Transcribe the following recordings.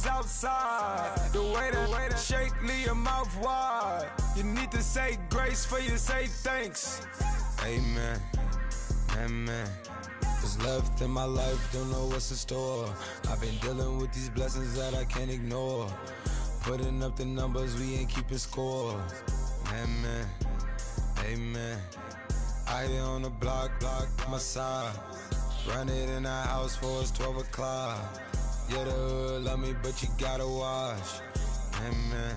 outside. The way that shake, leave your mouth wide. You need to say grace for you say thanks. Amen, amen. What's left in my life, don't know what's in store. I've been dealing with these blessings that I can't ignore. Putting up the numbers, we ain't keeping score. Amen, amen. I here on the block, my side. Run it in the house for it's 12 o'clock. Yeah, the hood love me, but you gotta watch. Amen,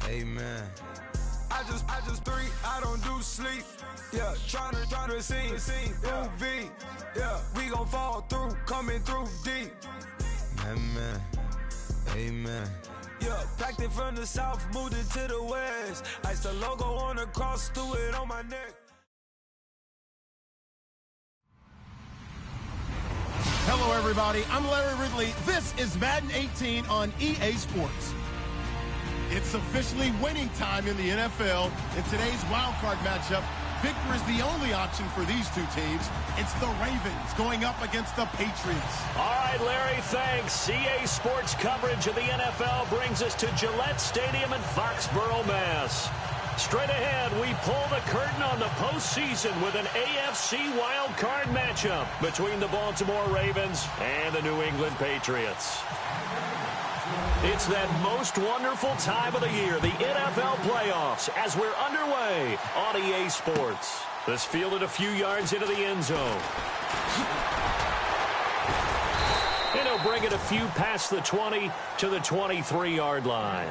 amen. I just three, I don't do sleep. Yeah, tryna see UV. Yeah, we gon' fall through, coming through deep. Amen, amen. Yeah, packed it from the south, moved it to the west. Iced the logo on the cross, threw it on my neck. Hello, everybody. I'm Larry Ridley. This is Madden 18 on EA Sports. It's officially winning time in the NFL. In today's wildcard matchup, victor is the only option for these two teams. It's the Ravens going up against the Patriots. All right, Larry, thanks. EA Sports coverage of the NFL brings us to Gillette Stadium in Foxborough, Mass. Straight ahead, we pull the curtain on the postseason with an AFC wildcard matchup between the Baltimore Ravens and the New England Patriots. It's that most wonderful time of the year, the NFL playoffs, as we're underway on EA Sports. This fielded a few yards into the end zone. And he'll bring it a few past the 20 to the 23-yard line.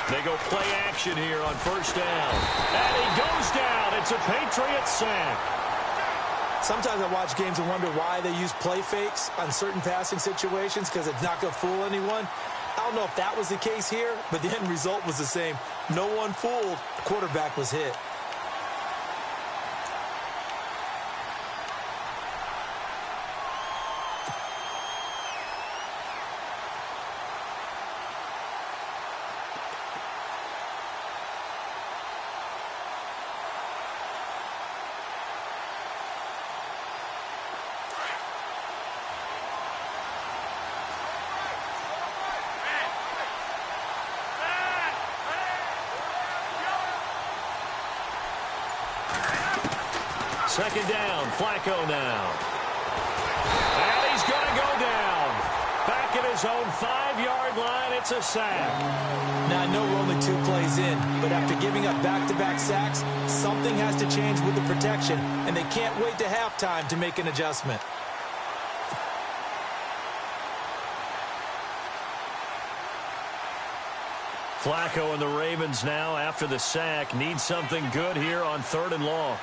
They go play action here on first down. And he goes down. It's a Patriots sack. Sometimes I watch games and wonder why they use play fakes on certain passing situations because it's not going to fool anyone. I don't know if that was the case here, but the end result was the same. No one fooled. The quarterback was hit. Second down, Flacco now. And he's going to go down. Back at his own 5-yard line, it's a sack. Now, I know we're only 2 plays in, but after giving up back-to-back sacks, something has to change with the protection, and they can't wait to halftime to make an adjustment. Flacco and the Ravens now, after the sack, need something good here on 3rd and long.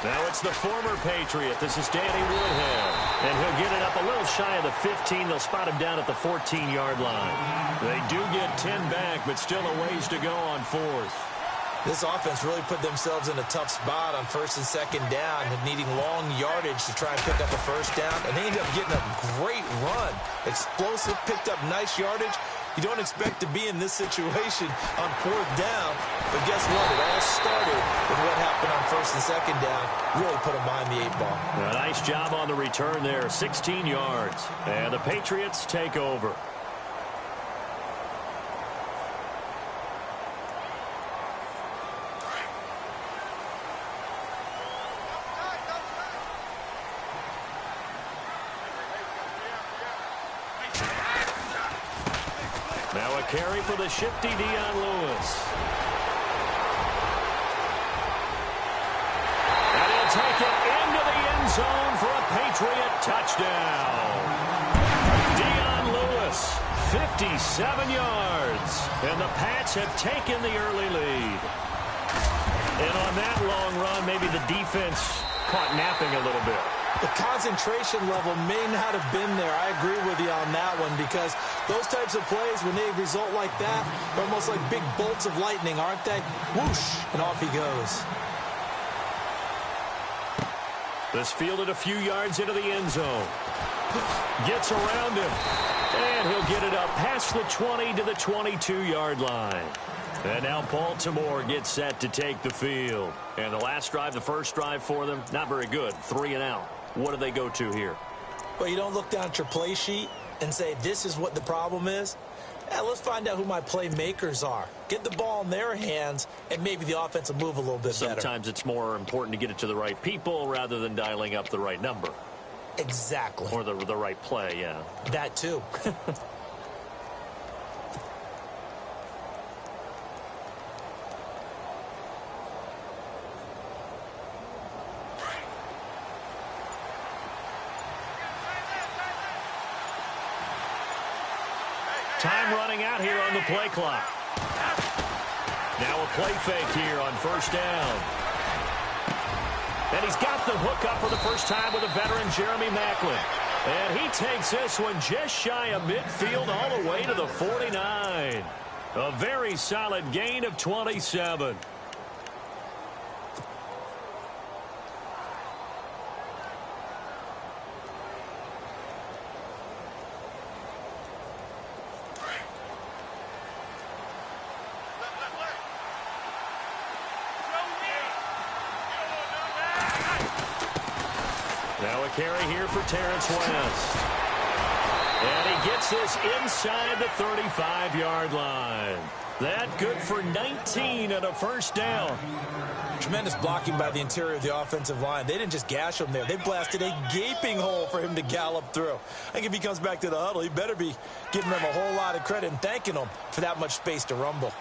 Now it's the former Patriot. This is Danny Woodhead. And he'll get it up a little shy of the 15. They'll spot him down at the 14-yard line. They do get 10 back, but still a ways to go on 4th. This offense really put themselves in a tough spot on 1st and 2nd down, needing long yardage to try and pick up a first down. And they ended up getting a great run. Explosive, picked up nice yardage. You don't expect to be in this situation on 4th down, but guess what? It all started with what happened on 1st and 2nd down. Really put them behind the 8 ball. A nice job on the return there, 16 yards. And the Patriots take over. Now a carry for the shifty Dion Lewis. And he'll take 7 yards. And the Pats have taken the early lead. And on that long run, maybe the defense caught napping a little bit. The concentration level may not have been there. I agree with you on that one, because those types of plays, when they result like that, they're almost like big bolts of lightning, aren't they? Whoosh, and off he goes. This fielded a few yards into the end zone. Gets around him. And he'll get it up past the 20 to the 22-yard line. And now Baltimore gets set to take the field. And the last drive, the first drive for them, not very good. 3 and out. What do they go to here? Well, you don't look down at your play sheet and say, this is what the problem is. Let's find out who my playmakers are. Get the ball in their hands, and maybe the offense will move a little bit better. Sometimes it's more important to get it to the right people rather than dialing up the right number. Exactly. Or the right play, yeah. That too. Time running out here on the play clock. Now a play fake here on first down. And he's got the hook up for the first time with a veteran, Jeremy Maclin. And he takes this one just shy of midfield all the way to the 49. A very solid gain of 27. Now a carry here for Terrence West. And he gets this inside the 35-yard line. That good for 19 and a first down. Tremendous blocking by the interior of the offensive line. They didn't just gash him there. They blasted a gaping hole for him to gallop through. I think if he comes back to the huddle, he better be giving them a whole lot of credit and thanking them for that much space to rumble.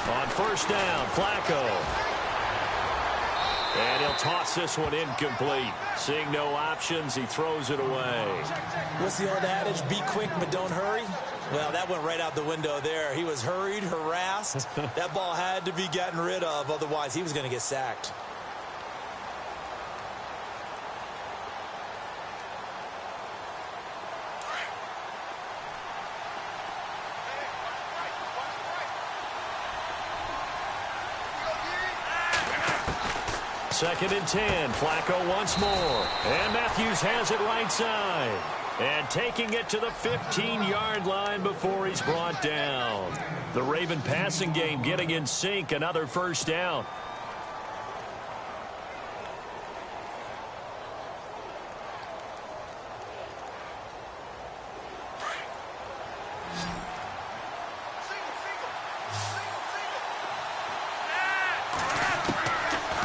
On first down, Flacco. And he'll toss this one incomplete. Seeing no options, he throws it away. What's the old adage? Be quick, but don't hurry. Well, that went right out the window there. He was hurried, harassed. That ball had to be gotten rid of, otherwise he was going to get sacked. Second and 10. Flacco once more. And Matthews has it right side. And taking it to the 15-yard line before he's brought down. The Raven passing game getting in sync. Another first down.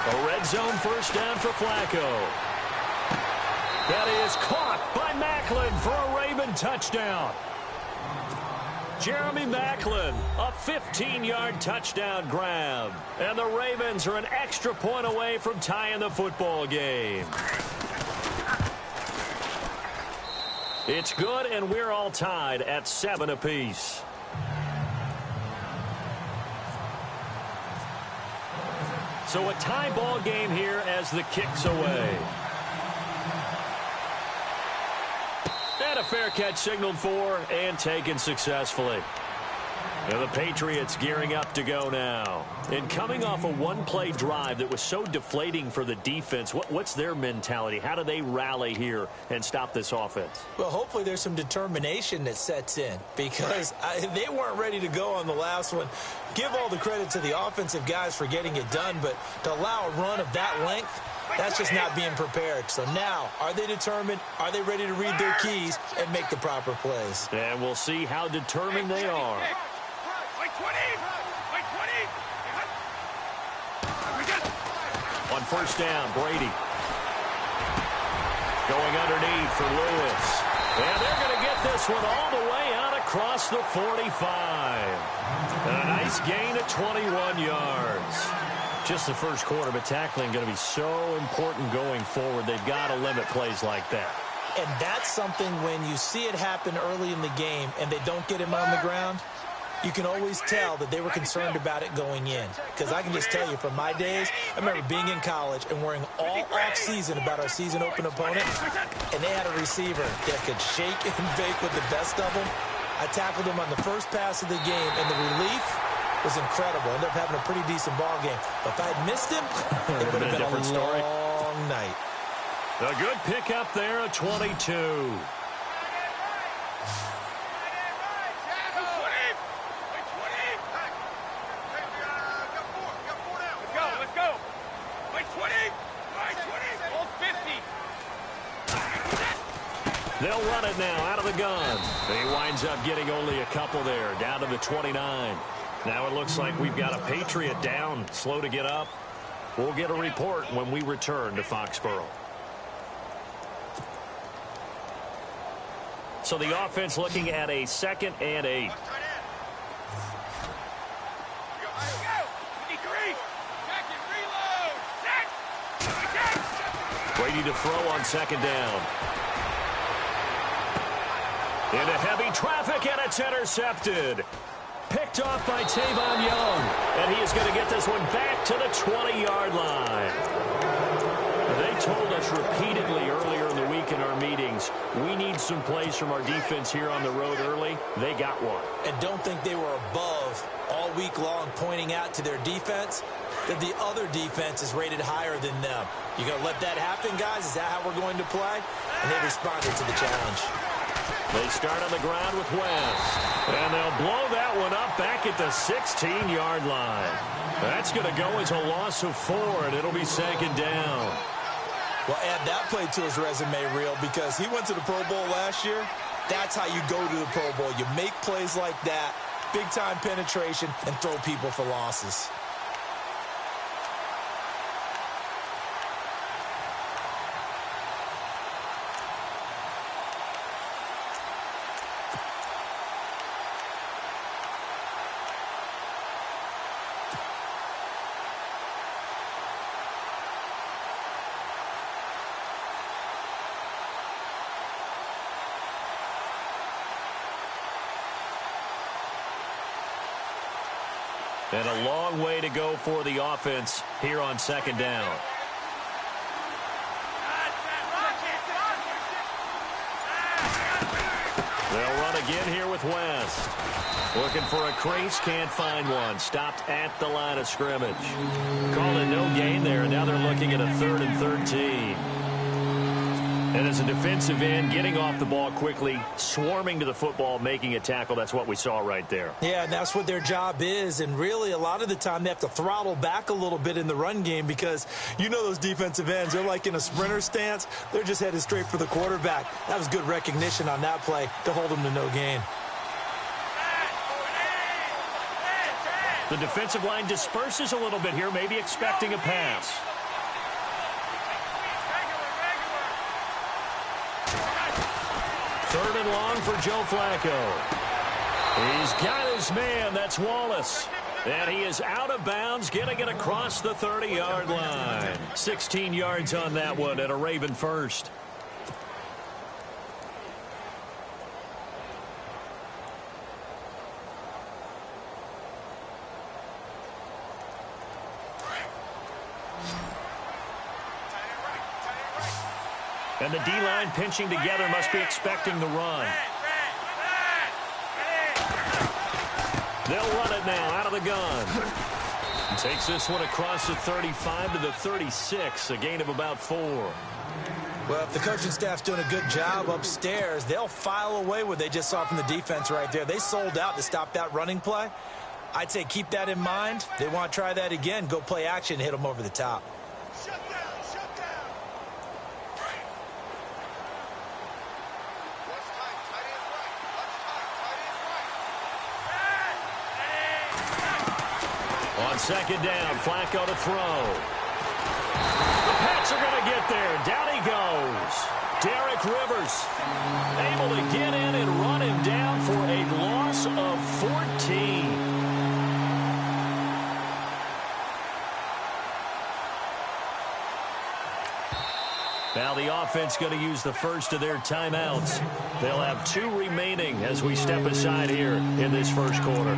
A red zone first down for Flacco. That is caught by Maclin for a Raven touchdown. Jeremy Maclin, a 15-yard touchdown grab. And the Ravens are an extra point away from tying the football game. It's good, and we're all tied at 7 apiece. So a tie ball game here as the kick's away. And a fair catch signaled for and taken successfully. And the Patriots gearing up to go now. And coming off a one-play drive that was so deflating for the defense, what's their mentality? How do they rally here and stop this offense? Well, hopefully there's some determination that sets in, because they weren't ready to go on the last one. Give all the credit to the offensive guys for getting it done, but to allow a run of that length, that's just not being prepared. So now, are they determined? Are they ready to read their keys and make the proper plays? And we'll see how determined they are. On first down, Brady. Going underneath for Lewis. And they're going to get this one all the way out across the 45. And a nice gain of 21 yards. Just the first quarter, but tackling going to be so important going forward. They've got to limit plays like that. And that's something when you see it happen early in the game and they don't get him on the ground, you can always tell that they were concerned about it going in. Because I can just tell you from my days, I remember being in college and worrying all off-season about our season open opponent, and they had a receiver that could shake and bake with the best of them. I tackled him on the first pass of the game, and the relief was incredible. Ended up having a pretty decent ball game. But if I had missed him, it would have been a different story. long night. A good pickup there at 22. They'll run it now out of the gun. He winds up getting only a couple there, down to the 29. Now it looks like we've got a Patriot down, slow to get up. We'll get a report when we return to Foxborough. So the offense looking at a 2nd and 8. Brady to throw on 2nd down. Into heavy traffic, and it's intercepted. Picked off by Tavon Young. And he is going to get this one back to the 20-yard line. They told us repeatedly earlier in the week in our meetings, we need some plays from our defense here on the road early. They got one. And don't think they were above all week long pointing out to their defense that the other defense is rated higher than them. You going to let that happen, guys? Is that how we're going to play? And they responded to the challenge. They start on the ground with West. And they'll blow that one up back at the 16-yard line. That's going to go as a loss of 4, and it'll be 2nd down. Well, add that play to his resume reel because he went to the Pro Bowl last year. That's how you go to the Pro Bowl. You make plays like that, big-time penetration, and throw people for losses. And a long way to go for the offense here on 2nd down. They'll run again here with West. Looking for a crease, can't find one. Stopped at the line of scrimmage. Called it no gain there, and now they're looking at a 3rd and 13. And as a defensive end, getting off the ball quickly, swarming to the football, making a tackle, that's what we saw right there. Yeah, and that's what their job is. And really, a lot of the time, they have to throttle back a little bit in the run game because you know those defensive ends, they're like in a sprinter stance. They're just headed straight for the quarterback. That was good recognition on that play to hold them to no gain. The defensive line disperses a little bit here, maybe expecting a pass. 3rd and long for Joe Flacco. He's got his man. That's Wallace. And he is out of bounds, getting it across the 30-yard line. 16 yards on that one and a Raven first. And the D-line pinching together, must be expecting the run. They'll run it now out of the gun. Takes this one across the 35 to the 36, a gain of about 4. Well, if the coaching staff's doing a good job upstairs, they'll file away what they just saw from the defense right there. They sold out to stop that running play. I'd say keep that in mind. They want to try that again, go play action, hit them over the top. On 2nd down, Flacco to throw. The Pats are going to get there. Down he goes. Derek Rivers able to get in and run him down for a loss of 14. Now the offense going to use the first of their timeouts. They'll have 2 remaining as we step aside here in this first quarter.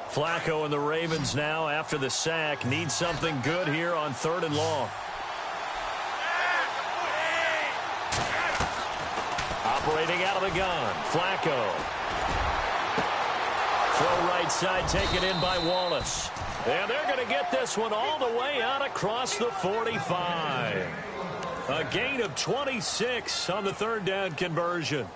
Flacco and the Ravens now, after the sack, need something good here on 3rd and long. Operating out of the gun, Flacco. Throw right side, taken in by Wallace. And they're going to get this one all the way out across the 45. A gain of 26 on the 3rd down conversion.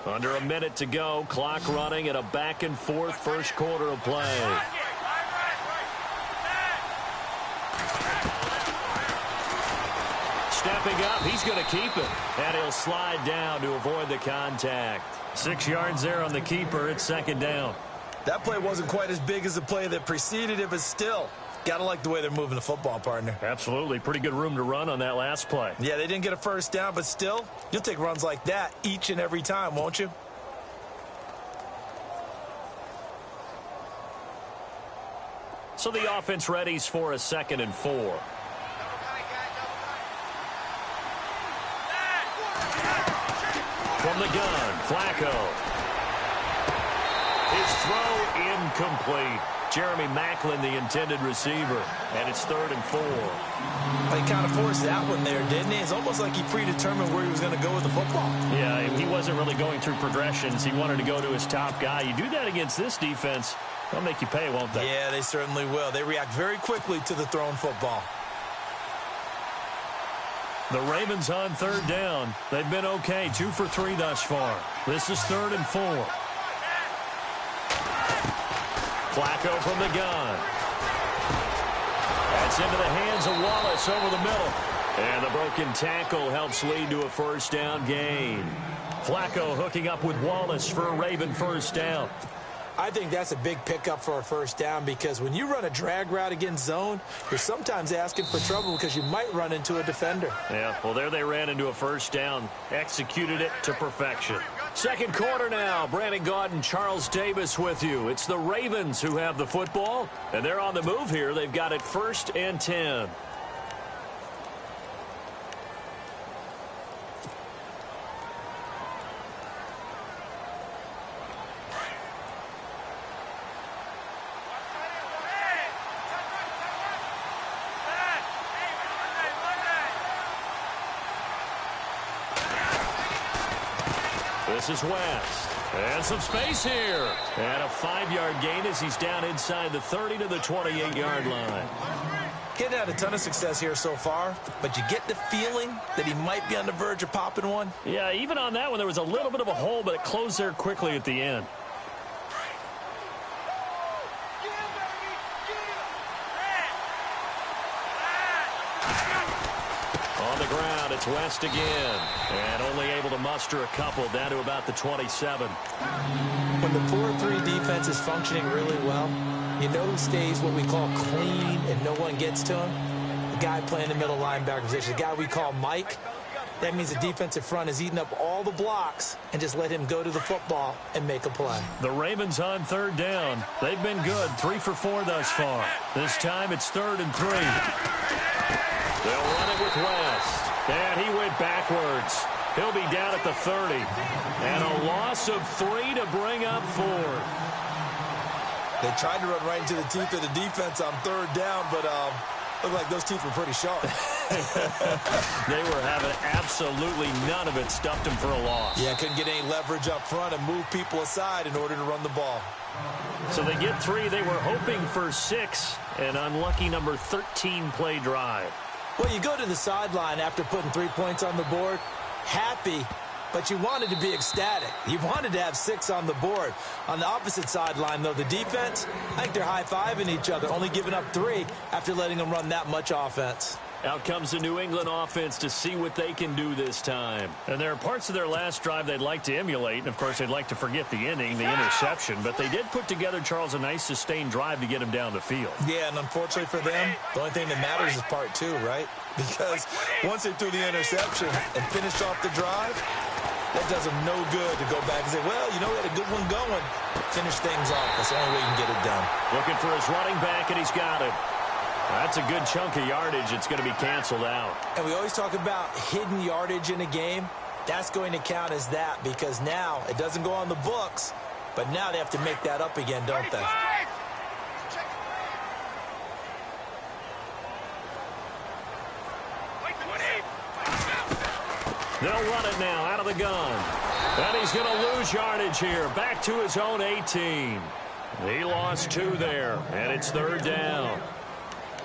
Under a minute to go, clock running at a back-and-forth first quarter of play. Stepping up, he's going to keep it. And he'll slide down to avoid the contact. 6 yards there on the keeper. It's 2nd down. That play wasn't quite as big as the play that preceded it, but still, got to like the way they're moving the football, partner. Absolutely. Pretty good room to run on that last play. Yeah, they didn't get a first down, but still, you'll take runs like that each and every time, won't you? So the offense readies for a 2nd and 4. From the gun, Flacco. His throw incomplete. Jeremy Maclin, the intended receiver. And it's 3rd and 4. Well, he kind of forced that one there, didn't he? It's almost like he predetermined where he was going to go with the football. Yeah, he wasn't really going through progressions. He wanted to go to his top guy. You do that against this defense, they'll make you pay, won't they? Yeah, they certainly will. They react very quickly to the thrown football. The Ravens on 3rd down. They've been okay, 2 for 3 thus far. This is 3rd and 4. Flacco from the gun. That's into the hands of Wallace over the middle. And the broken tackle helps lead to a 1st down gain. Flacco hooking up with Wallace for a Raven 1st down. I think that's a big pickup for a 1st down because when you run a drag route against zone, you're sometimes asking for trouble because you might run into a defender. Yeah, well, there they ran into a 1st down. Executed it to perfection. 2nd quarter now. Brandon Gaudin, Charles Davis with you. It's the Ravens who have the football, and they're on the move here. They've got it 1st and 10. This is West. And some space here. And a 5-yard gain as he's down inside the 30 to the 28-yard line. Getting had a ton of success here so far, but you get the feeling that he might be on the verge of popping one. Yeah, even on that one, there was a little bit of a hole, but it closed there quickly at the end. On the ground, it's West again. And only able to muster a couple down to about the 27. When the 4-3 defense is functioning really well, you know who stays what we call clean and no one gets to him? The guy playing the middle linebacker position, the guy we call Mike. That means the defensive front is eating up all the blocks and just let him go to the football and make a play. The Ravens on 3rd down. They've been good, 3 for 4 thus far. This time it's 3rd and 3. They'll run it with West. And he went backwards. He'll be down at the 30. And a loss of 3 to bring up 4th. They tried to run right into the teeth of the defense on 3rd down, but looked like those teeth were pretty sharp. They were having absolutely none of it. Stuffed him for a loss. Yeah, couldn't get any leverage up front and move people aside in order to run the ball. So they get 3. They were hoping for 6. An unlucky number 13 play drive. Well, you go to the sideline after putting 3 points on the board, happy, but you wanted to be ecstatic. You wanted to have 6 on the board. On the opposite sideline, though, the defense, I think they're high-fiving each other, only giving up 3 after letting them run that much offense. Out comes the New England offense to see what they can do this time. And there are parts of their last drive they'd like to emulate. And, of course, they'd like to forget the inning, the interception. But they did put together, Charles, a nice sustained drive to get him down the field. Yeah, and unfortunately for them, the only thing that matters is part 2, right? Because once they threw the interception and finished off the drive, That does them no good to go back and say, well, you know, we had a good one going. Finish things off. That's the only way you can get it done. Looking for his running back, and he's got it. That's a good chunk of yardage. It's going to be canceled out. And we always talk about hidden yardage in a game. That's going to count as that because now it doesn't go on the books, but now they have to make that up again, don't they? They'll run it now out of the gun. And he's going to lose yardage here. Back to his own 18. He lost 2 there, and it's 3rd down.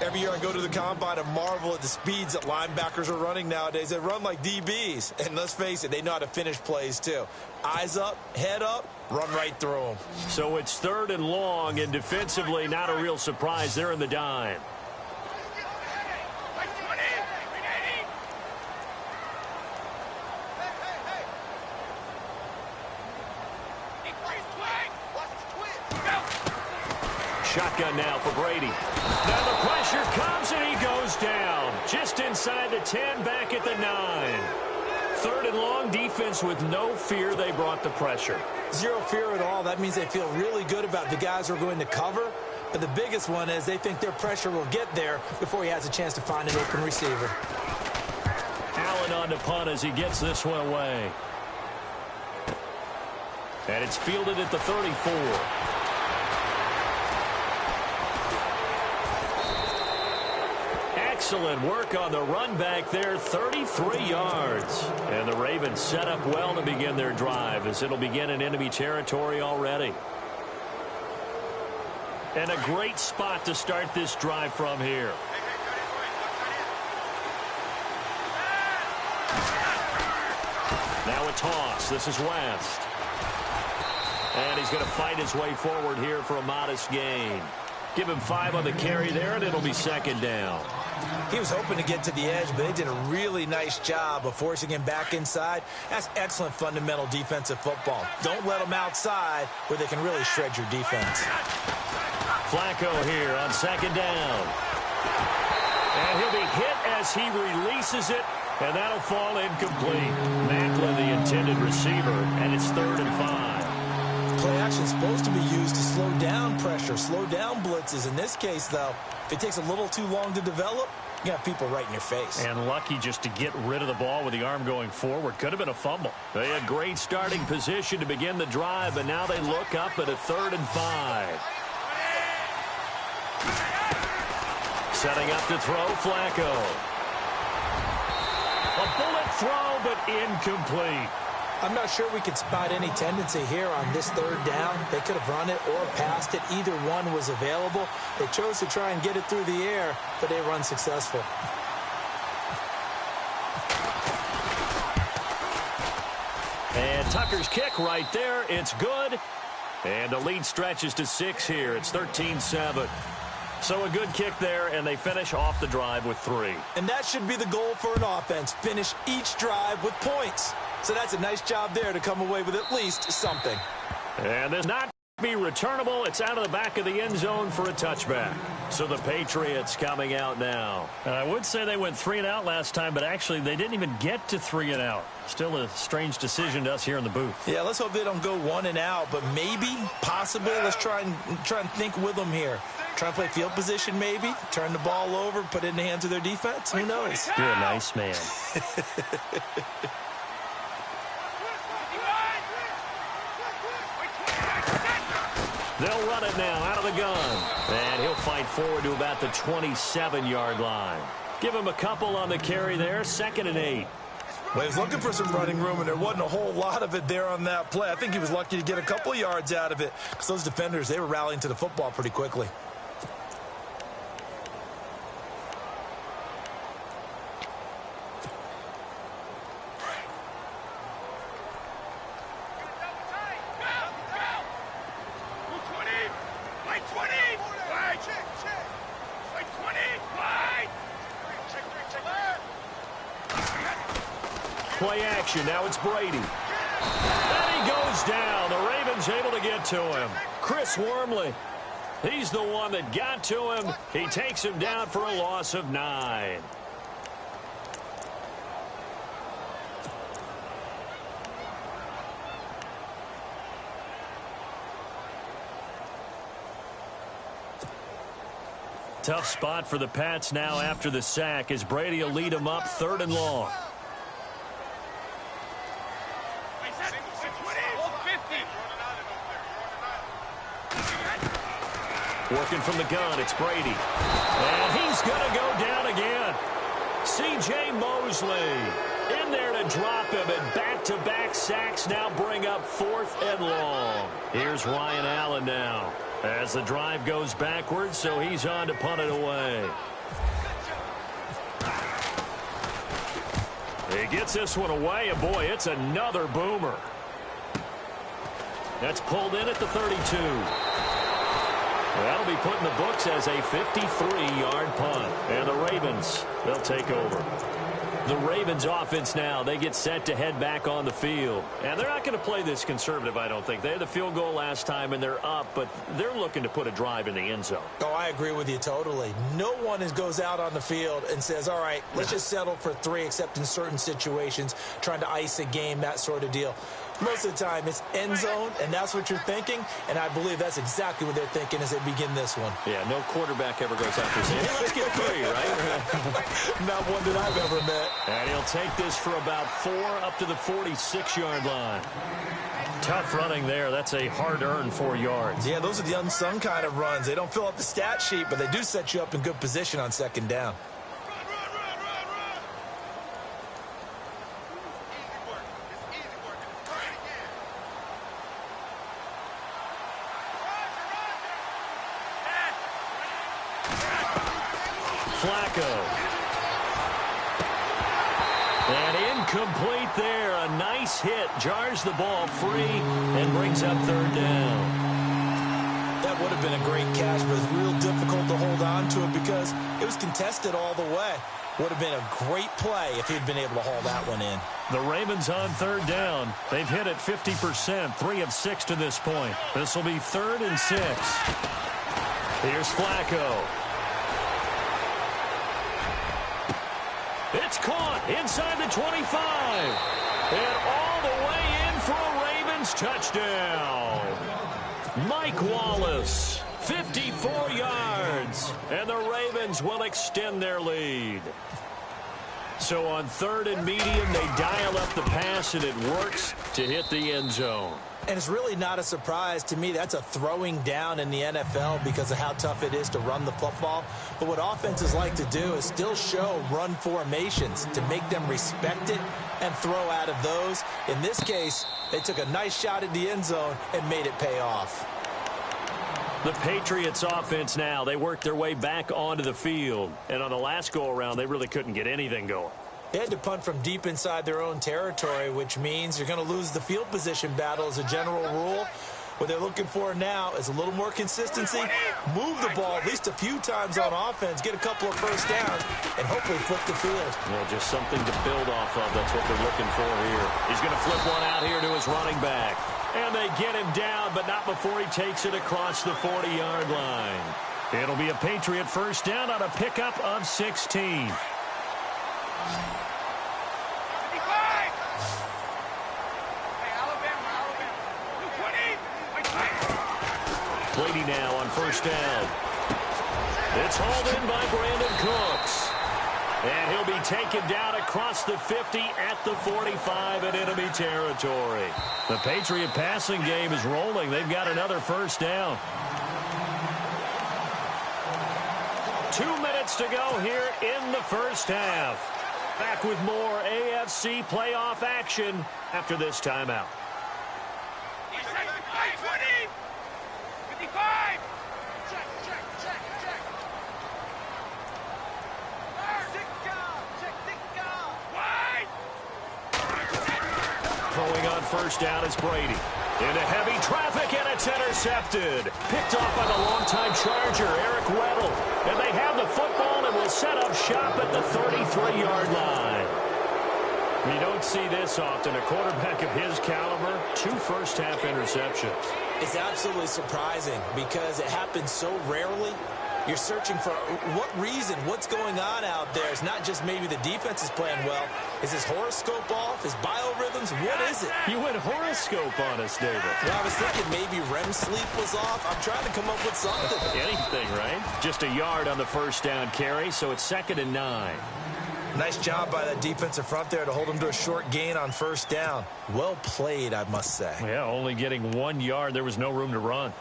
Every year I go to the combine and marvel at the speeds that linebackers are running nowadays. They run like DBs. And let's face it, they know how to finish plays too. Eyes up, head up, run right through them. So it's 3rd and long, and defensively not a real surprise. They're in the dime. Shotgun now for Brady. Now the pressure comes and he goes down. Just inside the 10, back at the 9. 3rd and long, defense with no fear. They brought the pressure. Zero fear at all. That means they feel really good about the guys who are going to cover. But the biggest one is they think their pressure will get there before he has a chance to find an open receiver. Allen on to punt as he gets this one away. And it's fielded at the 34. Excellent work on the run back there, 33 yards. And the Ravens set up well to begin their drive as it'll begin in enemy territory already. And a great spot to start this drive from here. Now a toss. This is West. And he's going to fight his way forward here for a modest gain. Give him 5 on the carry there, and it'll be 2nd down. He was hoping to get to the edge, but they did a really nice job of forcing him back inside. That's excellent fundamental defensive football. Don't let them outside where they can really shred your defense. Flacco here on 2nd down. And he'll be hit as he releases it, and that'll fall incomplete. Macklin, the intended receiver, and it's 3rd and 5. Play action is supposed to be used to slow down pressure, slow down blitzes. In this case, though, if it takes a little too long to develop, you have people right in your face. And lucky just to get rid of the ball with the arm going forward. Could have been a fumble. They had great starting position to begin the drive, but now they look up at a 3rd and 5. Setting up to throw, Flacco. A bullet throw, but incomplete. I'm not sure we could spot any tendency here on this 3rd down. They could have run it or passed it. Either one was available. They chose to try and get it through the air, but they were unsuccessful. And Tucker's kick right there. It's good. And the lead stretches to 6 here. It's 13-7. So a good kick there, and they finish off the drive with 3. And that should be the goal for an offense. Finish each drive with points. So that's a nice job there to come away with at least something. And this not be returnable. It's out of the back of the end zone for a touchback. So the Patriots coming out now. I would say they went 3 and out last time, but actually they didn't even get to 3 and out. Still a strange decision to us here in the booth. Yeah, let's hope they don't go 1 and out, but maybe, possibly, let's try and think with them here. Try and play field position maybe, turn the ball over, put it in the hands of their defense. Who knows? You're a nice man. They'll run it now out of the gun. And he'll fight forward to about the 27-yard line. Give him a couple on the carry there. 2nd and 8. Well, he was looking for some running room, and there wasn't a whole lot of it there on that play. I think he was lucky to get a couple of yards out of it because those defenders, they were rallying to the football pretty quickly. Play action. Now it's Brady. And he goes down. The Ravens able to get to him. Chris Wormley. He's the one that got to him. He takes him down for a loss of 9. Tough spot for the Pats now after the sack as Brady will lead them up 3rd and long. Working from the gun, it's Brady. And he's going to go down again. C.J. Mosley in there to drop him, and back-to-back sacks now bring up 4th and long. Here's Ryan Allen now as the drive goes backwards, so he's on to punt it away. He gets this one away, and boy, it's another boomer. That's pulled in at the 32. That'll be put in the books as a 53-yard punt. And the Ravens, they'll take over. The Ravens offense now, they get set to head back on the field. And they're not going to play this conservative, I don't think. They had the field goal last time, and they're up, but they're looking to put a drive in the end zone. Oh, I agree with you totally. No one goes out on the field and says, all right, let's just settle for 3, except in certain situations, trying to ice a game, that sort of deal. Most of the time, it's end zone, and that's what you're thinking, and I believe that's exactly what they're thinking as they begin this one. Yeah, no quarterback ever goes out there saying, hey, let's get 3, right? Not one that I've ever met. And he'll take this for about 4 up to the 46-yard line. Tough running there. That's a hard-earned 4 yards. Yeah, those are the unsung kind of runs. They don't fill up the stat sheet, but they do set you up in good position on 2nd down. Flacco. And incomplete there. A nice hit. Jars the ball free and brings up 3rd down. That would have been a great catch, but it's real difficult to hold on to it because it was contested all the way. Would have been a great play if he'd been able to haul that one in. The Ravens on 3rd down. They've hit it 50%, 3 of 6 to this point. This will be 3rd and 6. Here's Flacco. It's caught inside the 25. And all the way in for a Ravens touchdown. Mike Wallace, 54 yards. And the Ravens will extend their lead. So on 3rd and medium, they dial up the pass, and it works to hit the end zone. And it's really not a surprise to me. That's a throwing down in the NFL because of how tough it is to run the football. But what offenses like to do is still show run formations to make them respect it and throw out of those. In this case, they took a nice shot at the end zone and made it pay off. The Patriots offense now, they worked their way back onto the field. And on the last go-around, they really couldn't get anything going. They had to punt from deep inside their own territory, which means you're going to lose the field position battle as a general rule. What they're looking for now is a little more consistency, move the ball at least a few times on offense, get a couple of first downs, and hopefully flip the field. Well, just something to build off of. That's what they're looking for here. He's going to flip one out here to his running back. And they get him down, but not before he takes it across the 40-yard line. It'll be a Patriot first down on a pickup of 16. Brady now on first down. It's hauled in by Brandon Cooks. And he'll be taken down across the 50 at the 45 in enemy territory. The Patriot passing game is rolling. They've got another first down. 2 minutes to go here in the first half. Back with more AFC playoff action after this timeout. Throwing on first down is Brady. Into heavy traffic, and it's intercepted. Picked off by the longtime Charger, Eric Weddle. And they have the football and will set up shop at the 33-yard line. You don't see this often. A quarterback of his caliber, 2 first-half interceptions. It's absolutely surprising because it happens so rarely. You're searching for what reason, what's going on out there. It's not just maybe the defense is playing well. Is his horoscope off? His biorhythms? What is it? You went horoscope on us, David. Well, I was thinking maybe REM sleep was off. I'm trying to come up with something. Anything, right? Just a yard on the first down carry, so it's 2nd and 9. Nice job by that defensive front there to hold him to a short gain on first down. Well played, I must say. Yeah, only getting 1 yard. There was no room to run.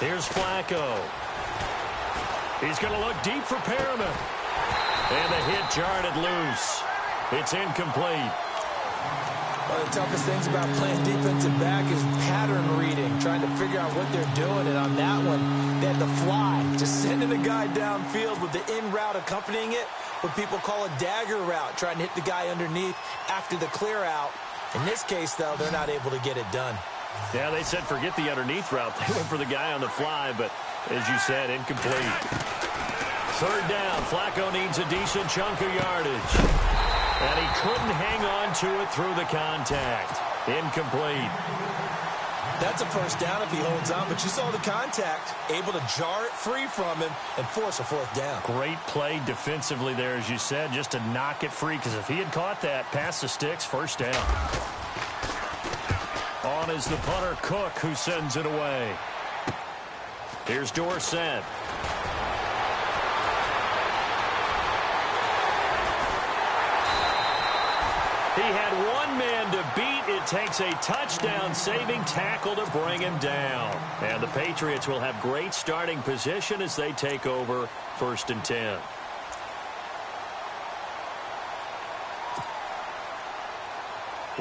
Here's Flacco. He's going to look deep for Perriman. And the hit jarred it loose. It's incomplete. One of the toughest things about playing defensive back is pattern reading, trying to figure out what they're doing. And on that one, they had to fly, just sending a guy downfield with the in route accompanying it, what people call a dagger route, trying to hit the guy underneath after the clear out. In this case, though, they're not able to get it done. Yeah, they said forget the underneath route. They went for the guy on the fly, but as you said, incomplete. 3rd down. Flacco needs a decent chunk of yardage. And he couldn't hang on to it through the contact. Incomplete. That's a first down if he holds on, but you saw the contact, able to jar it free from him and force a 4th down. Great play defensively there, as you said, just to knock it free, because if he had caught that, past the sticks, first down. On is the punter, Cook, who sends it away. Here's Dorsett. He had one man to beat. It takes a touchdown-saving tackle to bring him down. And the Patriots will have great starting position as they take over 1st and 10.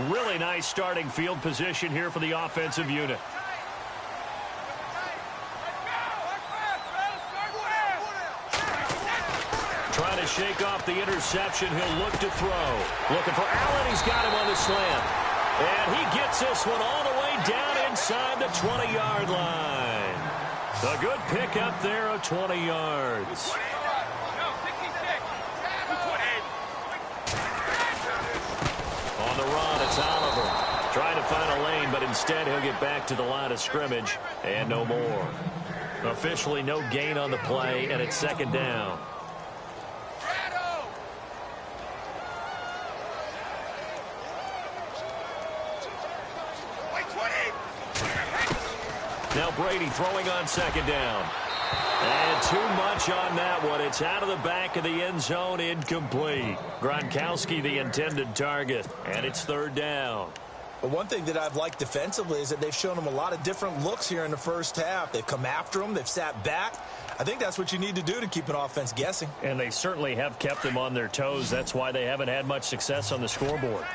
Really nice starting field position here for the offensive unit. Trying to shake off the interception. He'll look to throw. Looking for Allen. He's got him on the slant. And he gets this one all the way down inside the 20-yard line. A good pickup there of 20 yards. On the run, it's Oliver. Trying to find a lane, but instead he'll get back to the line of scrimmage and no more. Officially no gain on the play, and it's 2nd down. Now Brady throwing on 2nd down. And too much on that one. It's out of the back of the end zone, incomplete. Gronkowski the intended target, and it's 3rd down. But one thing that I've liked defensively is that they've shown him a lot of different looks here in the first half. They've come after him. They've sat back. I think that's what you need to do to keep an offense guessing. And they certainly have kept them on their toes. That's why they haven't had much success on the scoreboard.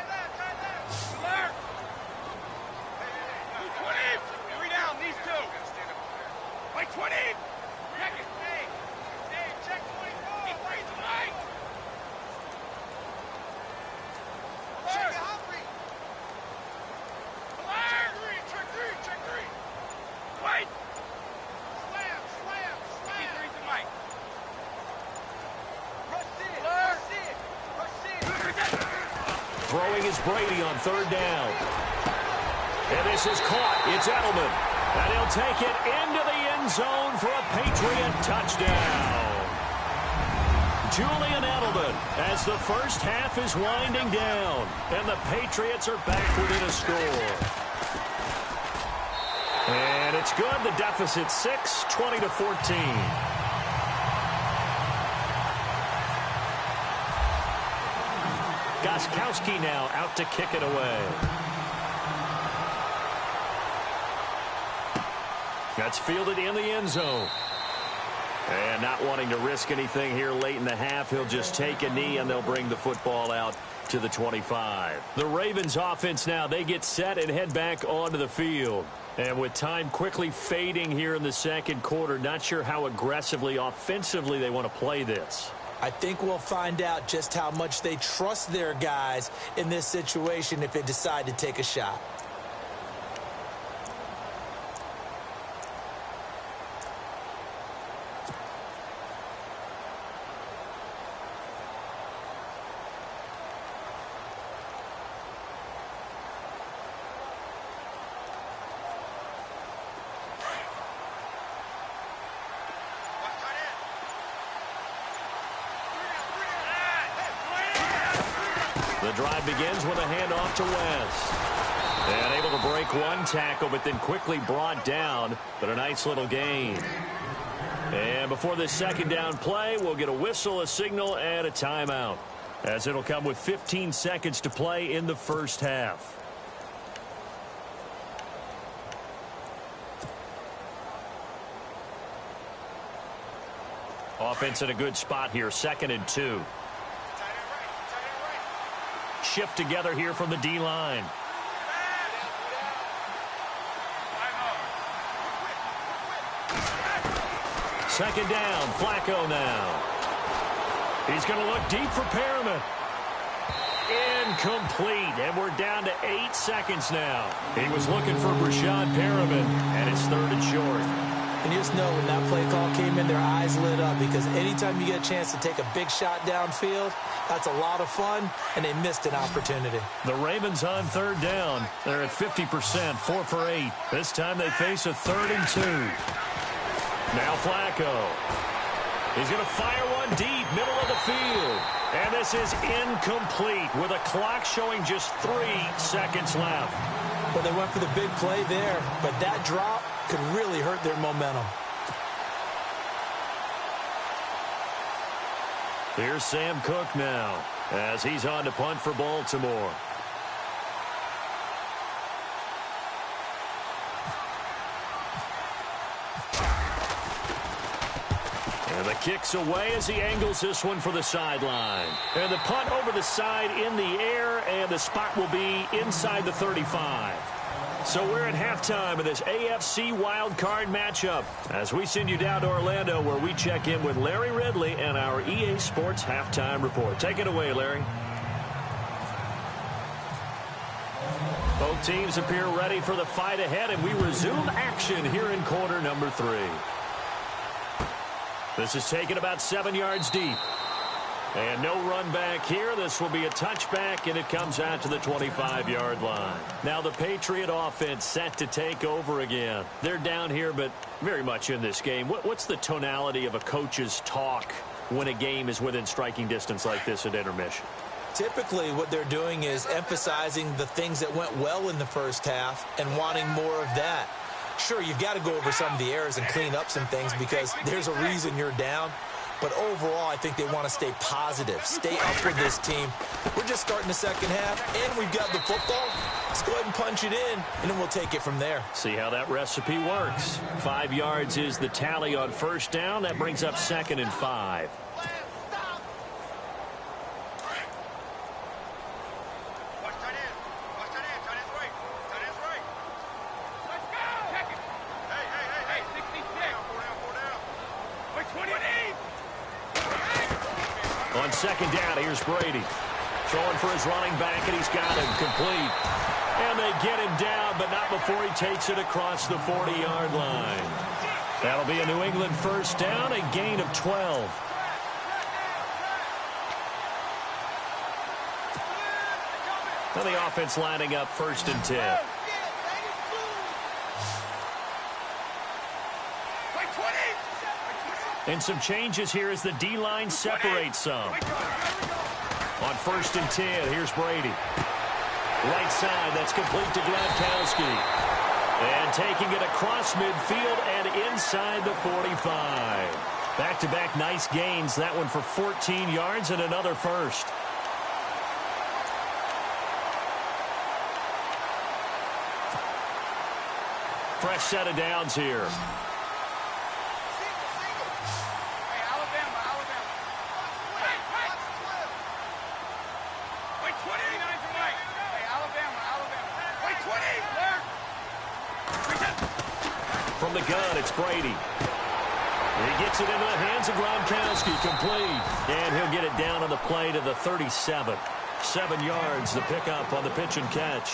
Throwing is Brady on 3rd down. And this is caught. It's Edelman. And he'll take it into the end zone for a Patriot touchdown. Julian Edelman as the first half is winding down. And the Patriots are back within a score. And it's good. The deficit 6, 20-14. Gostkowski now out to kick it away. That's fielded in the end zone. And not wanting to risk anything here late in the half, he'll just take a knee and they'll bring the football out to the 25. The Ravens offense now, they get set and head back onto the field. And with time quickly fading here in the 2nd quarter, not sure how aggressively, offensively they want to play this. I think we'll find out just how much they trust their guys in this situation if they decide to take a shot. The drive begins with a handoff to West. And able to break one tackle, but then quickly brought down. But a nice little gain. And before this second down play, we'll get a whistle, a signal, and a timeout, as it'll come with 15 seconds to play in the first half. Offense in a good spot here, 2nd and 2. Shift together here from the D-line. Second down, Flacco now. He's going to look deep for Perriman. Incomplete, and we're down to 8 seconds now. He was looking for Brashad Perriman, and it's 3rd and short. And you just know when that play call came in, their eyes lit up, because anytime you get a chance to take a big shot downfield, that's a lot of fun, and they missed an opportunity. The Ravens on 3rd down. They're at 50%, 4 for 8. This time they face a 3rd and 2. Now Flacco. He's going to fire one deep, middle of the field. And this is incomplete with a clock showing just 3 seconds left. Well, they went for the big play there, but that drop could really hurt their momentum. Here's Sam Cook now as he's on to punt for Baltimore. And the kick's away as he angles this one for the sideline. And the punt over the side in the air, and the spot will be inside the 35. So we're at halftime of this AFC wildcard matchup as we send you down to Orlando, where we check in with Larry Ridley and our EA Sports halftime report. Take it away, Larry. Both teams appear ready for the fight ahead, and we resume action here in quarter number 3. This is taken about 7 yards deep. And no run back here. This will be a touchback, and it comes out to the 25-yard line. Now the Patriot offense set to take over again. They're down here, but very much in this game. What's the tonality of a coach's talk when a game is within striking distance like this at intermission? Typically, what they're doing is emphasizing the things that went well in the first half and wanting more of that. Sure, you've got to go over some of the errors and clean up some things because there's a reason you're down. But overall, I think they want to stay positive, stay up with this team. We're just starting the second half, and we've got the football. Let's go ahead and punch it in, and then we'll take it from there. See how that recipe works. 5 yards is the tally on first down. That brings up 2nd and 5. On second down, here's Brady. Throwing for his running back, and he's got him complete. And they get him down, but not before he takes it across the 40-yard line. That'll be a New England first down, a gain of 12. Now the offense lining up 1st and 10. And some changes here as the D-line separates some. On 1st and 10, here's Brady. Right side, that's complete to Gronkowski. And taking it across midfield and inside the 45. Back-to-back nice gains. That one for 14 yards and another first. Fresh set of downs here. From the gun, it's Brady. He gets it into the hands of Gronkowski, complete. And he'll get it down on the play to the 37. 7 yards, the pickup on the pitch and catch.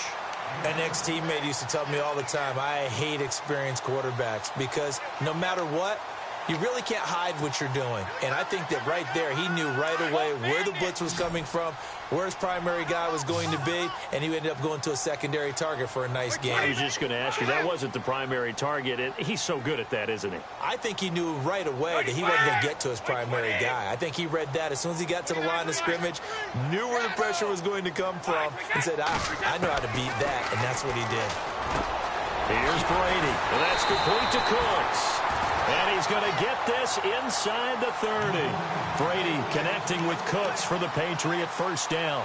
An ex-teammate used to tell me all the time, I hate experienced quarterbacks because no matter what, you really can't hide what you're doing. And I think that right there, he knew right away where the blitz was coming from, where his primary guy was going to be, and he ended up going to a secondary target for a nice game. I was just going to ask you, that wasn't the primary target, and he's so good at that, isn't he? I think he knew right away that he wasn't going to get to his primary guy. I think he read that as soon as he got to the line of scrimmage, knew where the pressure was going to come from, and said, I know how to beat that, and that's what he did. Here's Brady, and that's complete to Cooks. And he's going to get this inside the 30. Brady connecting with Cooks for the Patriot first down.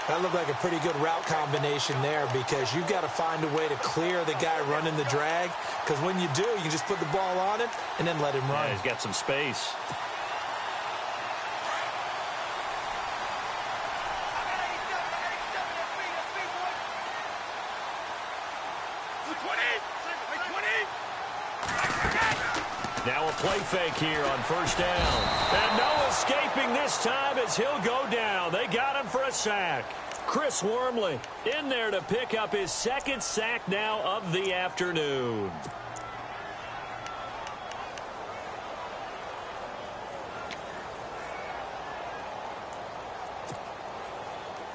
That looked like a pretty good route combination there because you've got to find a way to clear the guy running the drag. Because when you do, you can just put the ball on him and then let him run. Yeah, he's got some space. Now a play fake here on first down. And no escaping this time as he'll go down. They got him for a sack. Chris Wormley in there to pick up his second sack now of the afternoon.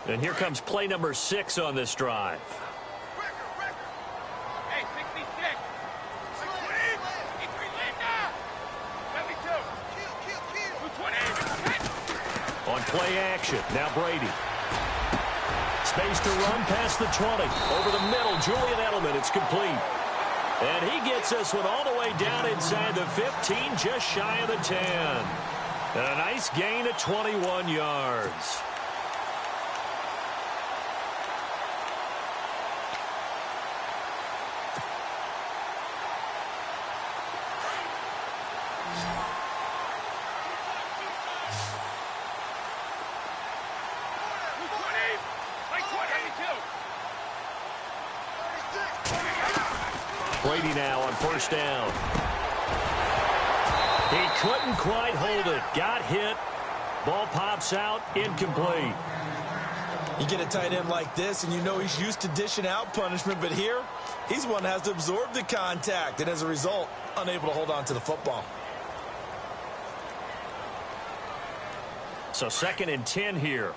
And here comes play number 6 on this drive. On play action, now Brady. Space to run past the 20. Over the middle, Julian Edelman, it's complete. And he gets this one all the way down inside the 15, just shy of the 10. And a nice gain of 21 yards. Brady now on first down. He couldn't quite hold it. Got hit. Ball pops out. Incomplete. You get a tight end like this, and you know he's used to dishing out punishment, but here, he's one that has to absorb the contact, and as a result, unable to hold on to the football. So 2nd and 10 here.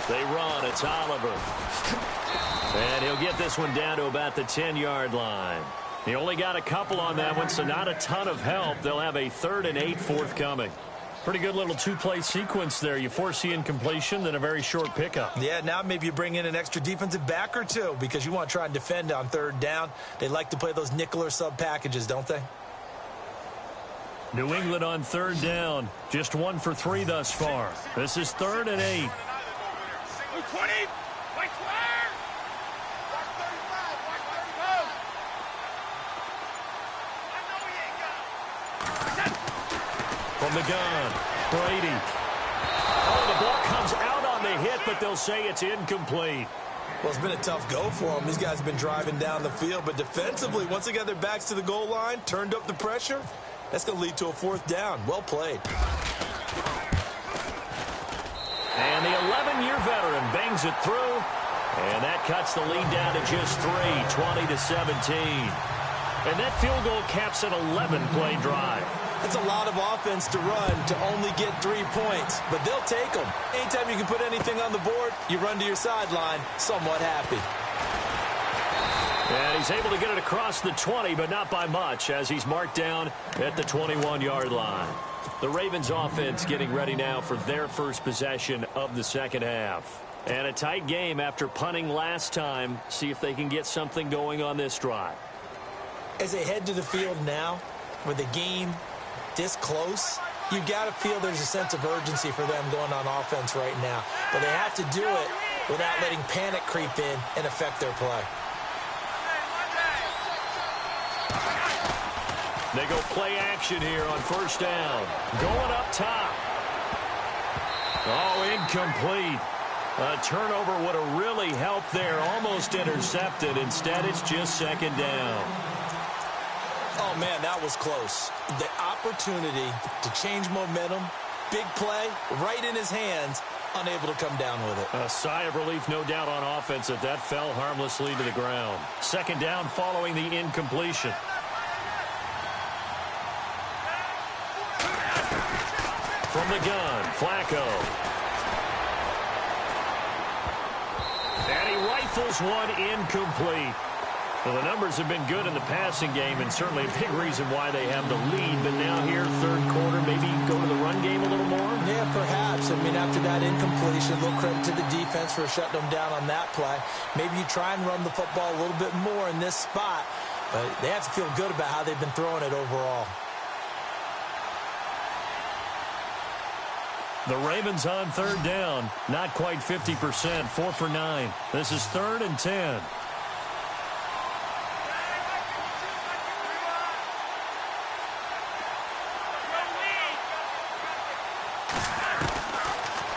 They run. It's Oliver. And he'll get this one down to about the 10-yard line. He only got a couple on that one, so not a ton of help. They'll have a 3rd and 8 forthcoming. Pretty good little 2-play sequence there. You foresee incompletion, then a very short pickup. Yeah, now maybe you bring in an extra defensive back or two because you want to try and defend on 3rd down. They like to play those nickel or sub packages, don't they? New England on 3rd down. Just 1 for 3 thus far. This is 3rd and 8. 20, right square. From the gun, Brady. Oh, the ball comes out on the hit, but they'll say it's incomplete. Well, it's been a tough go for them. These guys have been driving down the field, but defensively, once they got their backs to the goal line, turned up the pressure, that's going to lead to a 4th down. Well played. And the 11-year veteran bangs it through, and that cuts the lead down to just 3, 20-17. And that field goal caps an 11-play drive. That's a lot of offense to run to only get 3 points, but they'll take them. Anytime you can put anything on the board, you run to your sideline somewhat happy. And he's able to get it across the 20, but not by much, as he's marked down at the 21-yard line. The Ravens offense getting ready now for their first possession of the second half. And a tight game after punting last time. See if they can get something going on this drive. As they head to the field now, with the game this close, you got to feel there's a sense of urgency for them going on offense right now. But they have to do it without letting panic creep in and affect their play. They go play action here on first down. Going up top. Oh, incomplete. A turnover would have really helped there. Almost intercepted. Instead, it's just second down. Oh, man, that was close. The opportunity to change momentum, big play, right in his hands, unable to come down with it. A sigh of relief, no doubt, on offense that fell harmlessly to the ground. Second down following the incompletion. From the gun, Flacco. And he rifles one incomplete. Well, the numbers have been good in the passing game, and certainly a big reason why they have the lead. But now here, third quarter, maybe go to the run game a little more? Yeah, perhaps. I mean, after that incompletion, a little credit to the defense for shutting them down on that play. Maybe you try and run the football a little bit more in this spot. But they have to feel good about how they've been throwing it overall. The Ravens on third down. Not quite 50%. 4 for 9. This is 3rd and 10.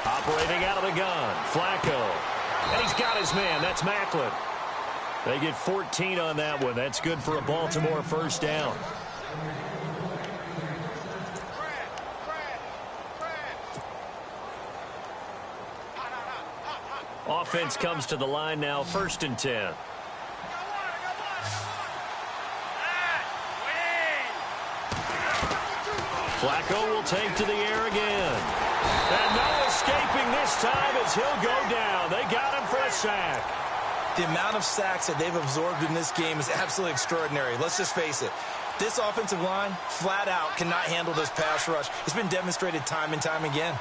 Operating out of the gun. Flacco. And he's got his man. That's Macklin. They get 14 on that one. That's good for a Baltimore first down. Offense comes to the line now, 1st and 10. Flacco will take to the air again. And no escaping this time as he'll go down. They got him for a sack. The amount of sacks that they've absorbed in this game is absolutely extraordinary. Let's just face it. This offensive line, flat out, cannot handle this pass rush. It's been demonstrated time and time again.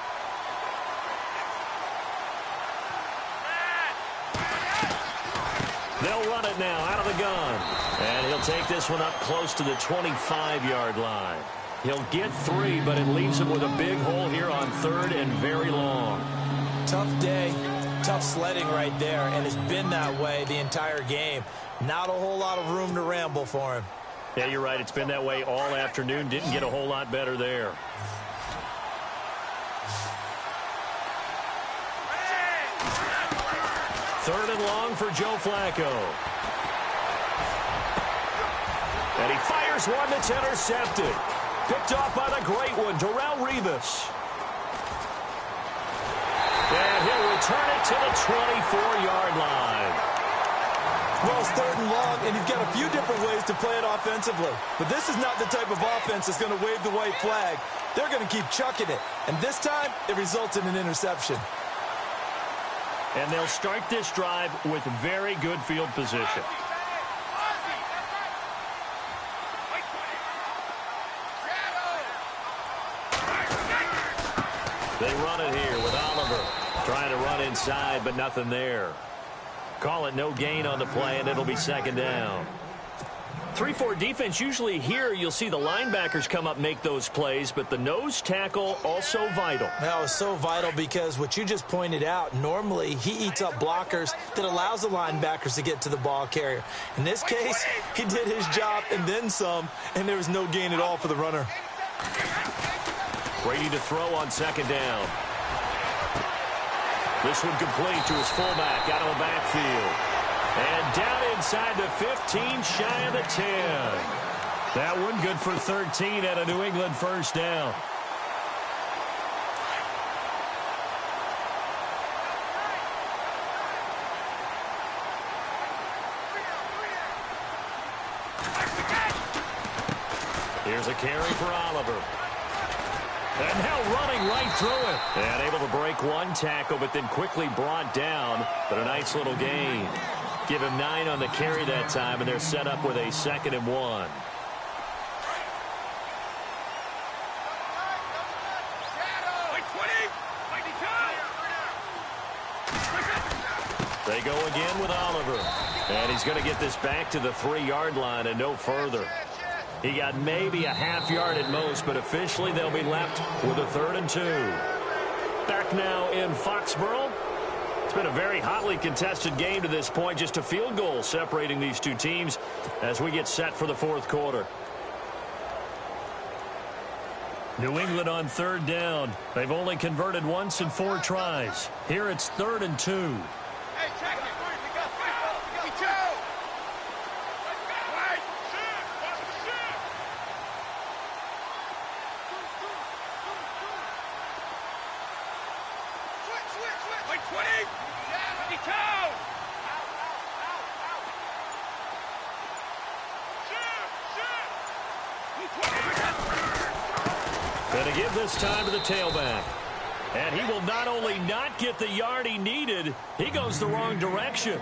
They'll run it now out of the gun. And he'll take this one up close to the 25-yard line. He'll get 3, but it leaves him with a big hole here on 3rd and very long. Tough day, tough sledding right there, and it's been that way the entire game. Not a whole lot of room to ramble for him. Yeah, you're right. It's been that way all afternoon. Didn't get a whole lot better there. Third and long for Joe Flacco. And he fires one that's intercepted. Picked off by the great one, Darrelle Revis. And he'll return it to the 24-yard line. Well, it's 3rd and long, and you've got a few different ways to play it offensively. But this is not the type of offense that's going to wave the white flag. They're going to keep chucking it. And this time, it results in an interception. And they'll start this drive with very good field position. They run it here with Oliver. Trying to run inside, but nothing there. Call it no gain on the play, and it'll be second down. 3-4 defense, usually here you'll see the linebackers come up, make those plays, but the nose tackle also vital. That was so vital because what you just pointed out, normally he eats up blockers that allows the linebackers to get to the ball carrier. In this case, he did his job and then some, and there was no gain at all for the runner. Brady to throw on second down. This one complete to his fullback out of the backfield. And down inside the 15, shy of the 10. That one good for 13 at a New England first down. Here's a carry for Oliver. And now running right through it. And able to break one tackle, but then quickly brought down. But a nice little gain. Give him 9 on the carry that time, and they're set up with a 2nd and 1. They go again with Oliver. And he's going to get this back to the 3-yard line and no further. He got maybe a half yard at most, but officially they'll be left with a 3rd and 2. Back now in Foxborough. It's been a very hotly contested game to this point. Just a field goal separating these two teams as we get set for the 4th quarter. New England on third down. They've only converted once in 4 tries. Here it's 3rd and 2. Hey, check it. We go. Right. Switch. Like 20. Yeah. 22. Going to give this time to the tailback. And he will not only not get the yard he needed, he goes the wrong direction.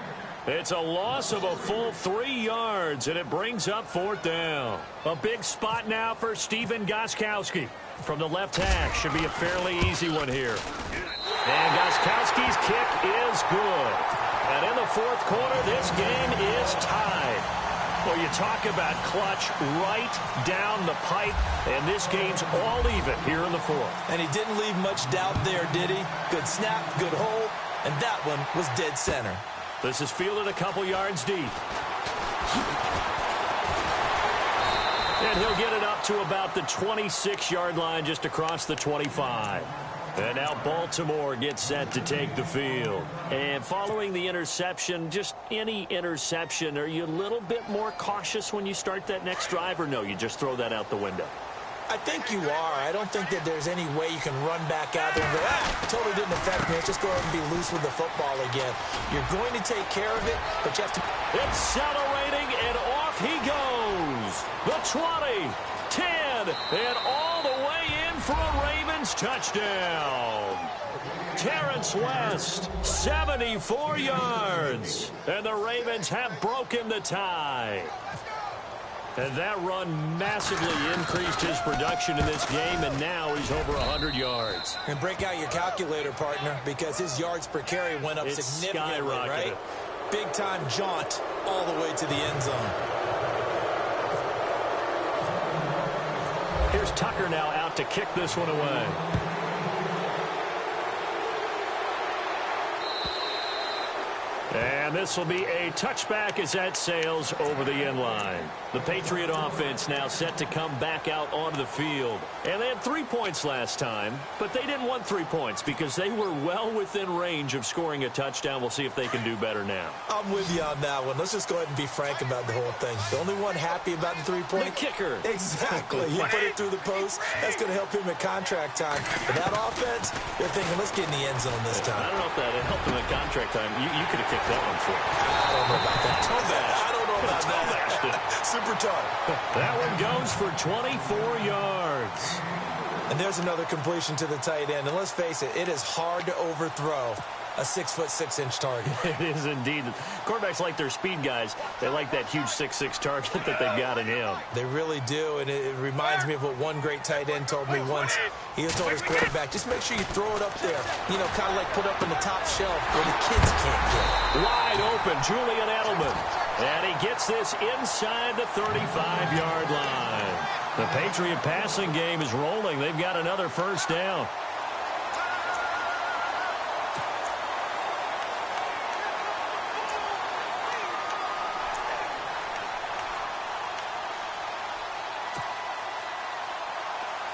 It's a loss of a full 3 yards, and it brings up 4th down. A big spot now for Stephen Gostkowski. From the left hash, should be a fairly easy one here. And Gostkowski's kick is good. And in the 4th quarter, this game is tied. Well, you talk about clutch right down the pipe, and this game's all even here in the 4th. And he didn't leave much doubt there, did he? Good snap, good hold, and that one was dead center. This is fielded a couple yards deep. And he'll get it up to about the 26-yard line, just across the 25. And now Baltimore gets set to take the field. And following the interception, just any interception, are you a little bit more cautious when you start that next drive, or no, you just throw that out the window? I think you are. I don't think that there's any way you can run back out there and go, totally didn't affect me. Let's just go ahead and be loose with the football again. You're going to take care of it, but you have to... Accelerating, and off he goes. The 20, 10, and all the way in for a Ravens touchdown. Terrence West, 74 yards. And the Ravens have broken the tie. And that run massively increased his production in this game, and now he's over 100 yards. And break out your calculator, partner, because his yards per carry went up significantly, right? Big-time jaunt all the way to the end zone. Here's Tucker now out to kick this one away. And this will be a touchback as that sails over the end line. The Patriot offense now set to come back out onto the field. And they had 3 points last time, but they didn't want 3 points because they were well within range of scoring a touchdown. We'll see if they can do better now. I'm with you on that one. Let's just go ahead and be frank about the whole thing. The only one happy about the 3-point? The kicker. Exactly. He put it through the post. That's going to help him at contract time. But that offense, they're thinking, let's get in the end zone this time. I don't know if that helped him at contract time. You could have kicked that one for him. I don't know about that. I don't know about that. Super toe. That one goes for 24 yards. And there's another completion to the tight end. And let's face it, it is hard to overthrow a 6'6" target. It is indeed. Quarterbacks like their speed guys. They like that huge 6'6" target that they've got in him. They really do, and it reminds me of what one great tight end told me once. He told his quarterback, just make sure you throw it up there, you know, kind of like put up in the top shelf where the kids can't get it. Wide open, Julian Edelman. And he gets this inside the 35-yard line. The Patriot passing game is rolling. They've got another first down.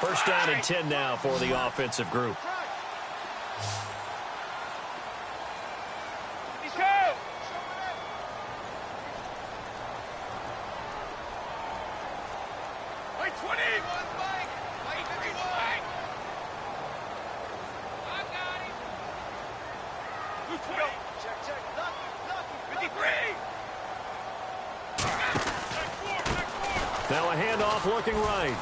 First down and 10 now for the offensive group. Now a handoff looking right.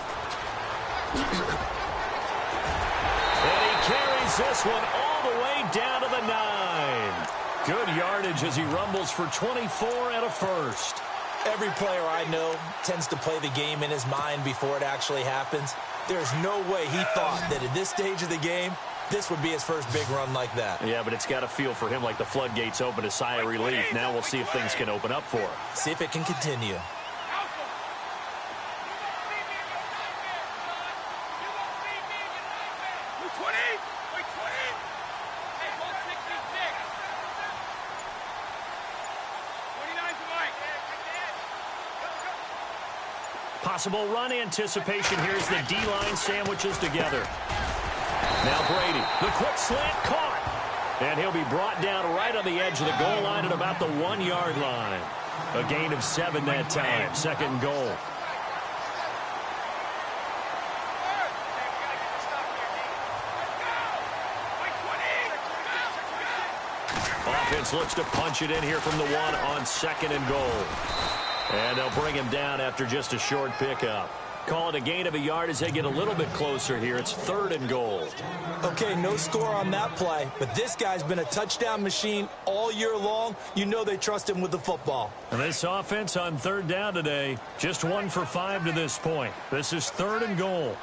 And he carries this one all the way down to the 9. Good yardage as he rumbles for 24 and a first. Every player I know tends to play the game in his mind before it actually happens. There's no way he thought that at this stage of the game, this would be his first big run like that. Yeah, but it's got to feel for him like the floodgates open, a sigh of relief. Now we'll see if things can open up for him. See if it can continue. Possible run anticipation here as the D-line sandwiches together. Now Brady, the quick slant caught. And he'll be brought down right on the edge of the goal line at about the 1-yard line. A gain of 7 that time, second goal. Offense looks to punch it in here from the 1 on 2nd and goal. And they'll bring him down after just a short pickup. Call it a gain of a yard as they get a little bit closer here. It's 3rd and goal. Okay, no score on that play, but this guy's been a touchdown machine all year long. You know they trust him with the football. And this offense on 3rd down today, just 1 for 5 to this point. This is 3rd and goal.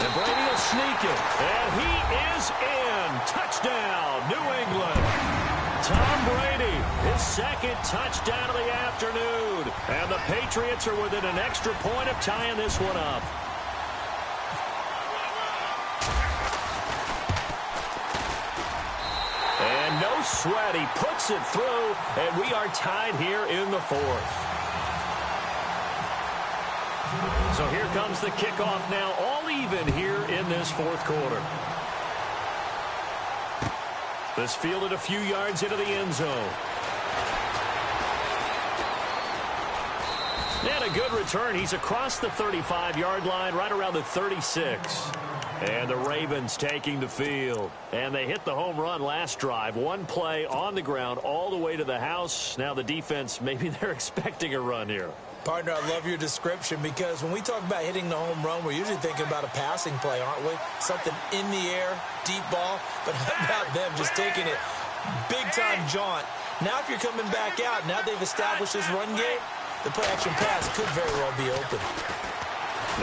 And Brady will sneak it. And he is in. Touchdown, New England. Tom Brady, his 2nd touchdown of the afternoon. And the Patriots are within an extra point of tying this one up. And no sweat, he puts it through, and we are tied here in the 4th. So here comes the kickoff now, all even here in this 4th quarter. This fielded a few yards into the end zone. And a good return. He's across the 35-yard line, right around the 36. And the Ravens taking the field. And they hit the home run last drive. 1 play on the ground all the way to the house. Now the defense, maybe they're expecting a run here. Partner, I love your description because when we talk about hitting the home run, we're usually thinking about a passing play, aren't we? Something in the air, deep ball. But how about them just taking it big-time jaunt? Now if you're coming back out, now they've established this run game, the play-action pass could very well be open.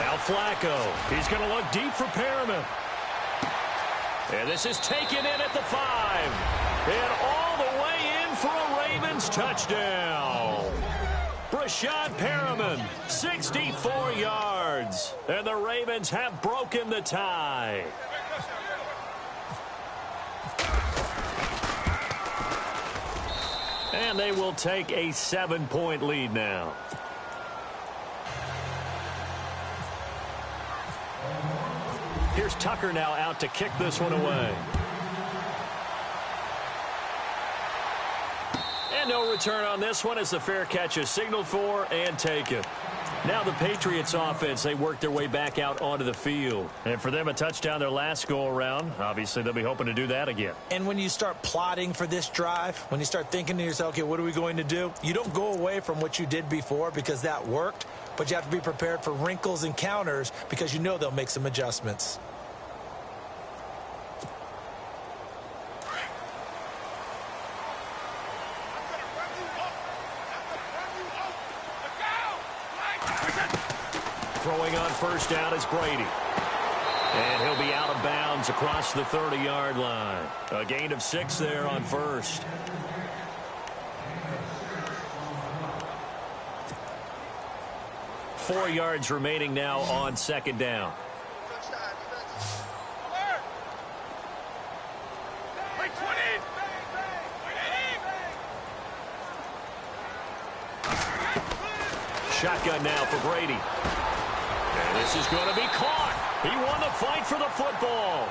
Now Flacco. He's going to look deep for Perriman. And this is taken in at the 5. And all the way in for a Ravens touchdown. Brashad Perriman, 64 yards. And the Ravens have broken the tie. And they will take a 7-point lead now. Here's Tucker now out to kick this one away. And no return on this one as the fair catch is signaled for and taken. Now the Patriots offense, they work their way back out onto the field. And for them, a touchdown their last go-around. Obviously, they'll be hoping to do that again. And when you start plotting for this drive, when you start thinking to yourself, okay, what are we going to do? You don't go away from what you did before because that worked, but you have to be prepared for wrinkles and counters because you know they'll make some adjustments. Throwing on first down is Brady. And he'll be out of bounds across the 30-yard line. A gain of 6 there on first. Four yards remaining now on second down. Shotgun now for Brady. And this is going to be caught. He won the fight for the football.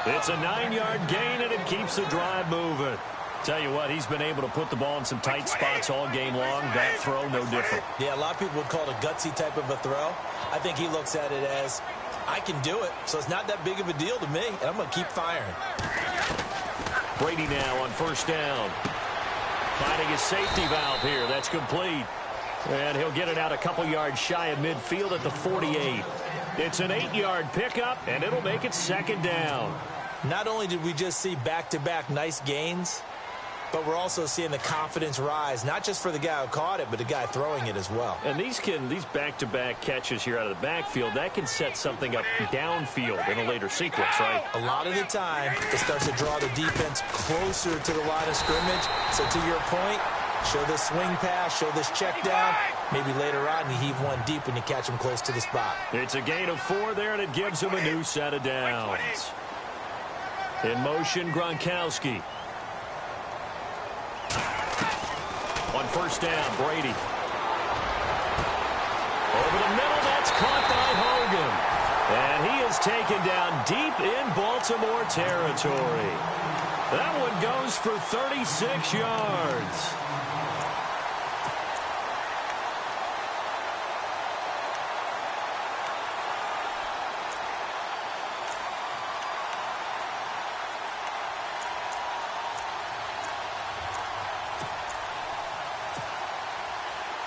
It's a 9-yard gain, and it keeps the drive moving. Tell you what, he's been able to put the ball in some tight spots all game long. That throw, no different. Yeah, a lot of people would call it a gutsy type of a throw. I think he looks at it as, I can do it, so it's not that big of a deal to me, and I'm going to keep firing. Brady now on first down. Finding his safety valve here. That's complete. And he'll get it out a couple yards shy of midfield at the 48. It's an 8-yard pickup, and it'll make it second down. Not only did we just see back-to-back nice gains, but we're also seeing the confidence rise, not just for the guy who caught it, but the guy throwing it as well. And these back-to-back catches here out of the backfield, that can set something up downfield in a later sequence, right? A lot of the time, it starts to draw the defense closer to the line of scrimmage. So to your point, show this swing pass, show this check down. Maybe later on you heave one deep when you catch him close to the spot. It's a gain of 4 there, and it gives him a new set of downs. In motion, Gronkowski. On first down, Brady. Over the middle, that's caught by Hogan. And he is taken down deep in Baltimore territory. That one goes for 36 yards.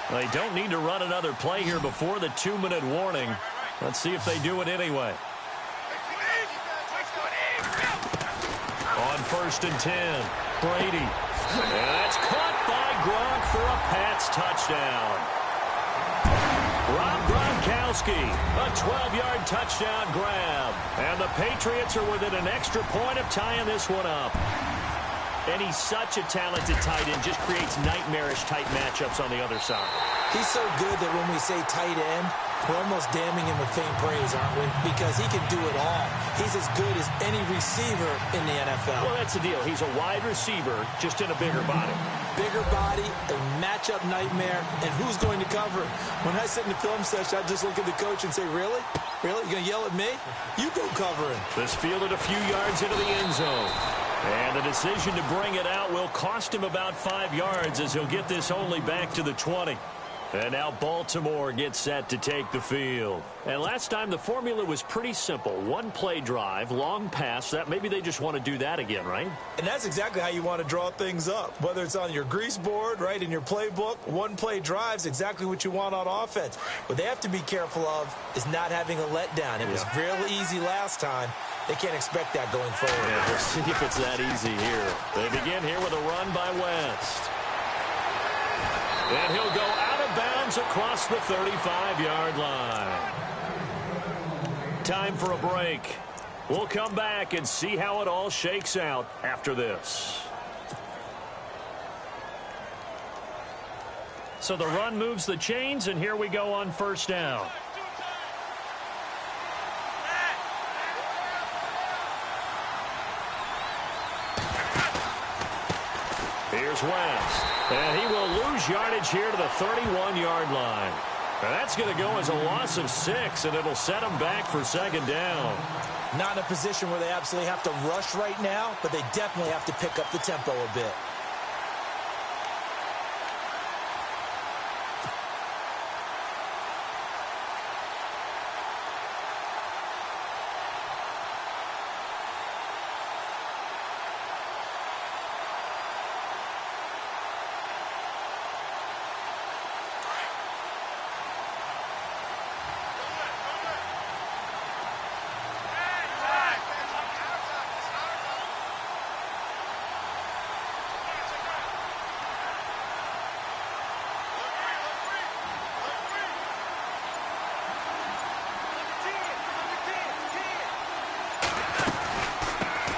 They don't need to run another play here before the 2-minute warning. Let's see if they do it anyway. On 1st and 10, Brady. And that's caught by Gronk for a Pats touchdown. Rob Gronkowski, a 12-yard touchdown grab. And the Patriots are within an extra point of tying this one up. And he's such a talented tight end, just creates nightmarish-type matchups on the other side. He's so good that when we say tight end, we're almost damning him with faint praise, aren't we? Because he can do it all. He's as good as any receiver in the NFL. Well, that's the deal. He's a wide receiver, just in a bigger body. Bigger body, a matchup nightmare, and who's going to cover him? When I sit in the film session, I just look at the coach and say, really? Really? You going to yell at me? You go cover him. This fielded a few yards into the end zone. And the decision to bring it out will cost him about 5 yards as he'll get this only back to the 20. And now Baltimore gets set to take the field. And last time the formula was pretty simple. One play drive, long pass. That maybe they just want to do that again, right? And that's exactly how you want to draw things up. Whether it's on your grease board, right, in your playbook, one play drive's exactly what you want on offense. What they have to be careful of is not having a letdown. It was real easy last time. They can't expect that going forward. Yeah, we'll see if it's that easy here. They begin here with a run by West. And he'll go out of bounds across the 35-yard line. Time for a break. We'll come back and see how it all shakes out after this. So the run moves the chains, and here we go on 1st down. Here's West. And he will lose yardage here to the 31-yard line. And that's going to go as a loss of 6, and it'll set him back for 2nd down. Not in a position where they absolutely have to rush right now, but they definitely have to pick up the tempo a bit.